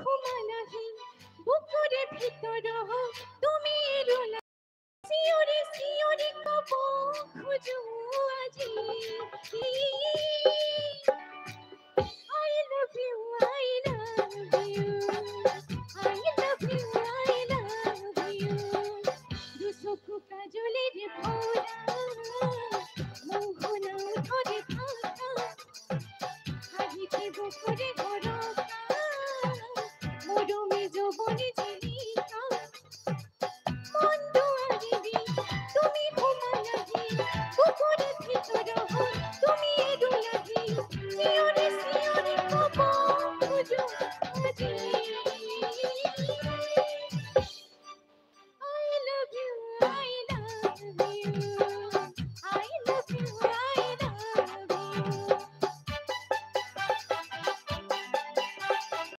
ঘুমালাহি বুকুরে ভিতর তুমি রুলা সিওরে সিওরে কব খুঁজু আজি I love you, I love you, I love you, I love you. দু চকু কাজলের ভরা মোহনা ধরে থাকা হারিতে বুকুরে ভরা মরমে যৌবনে ঝিলিকা মন্দ আরিবি তুমি ঘুমালাহি বুকুরে ভিতর তুমি রুলাহি সিওরে সিওরে কব খুঁজু আজি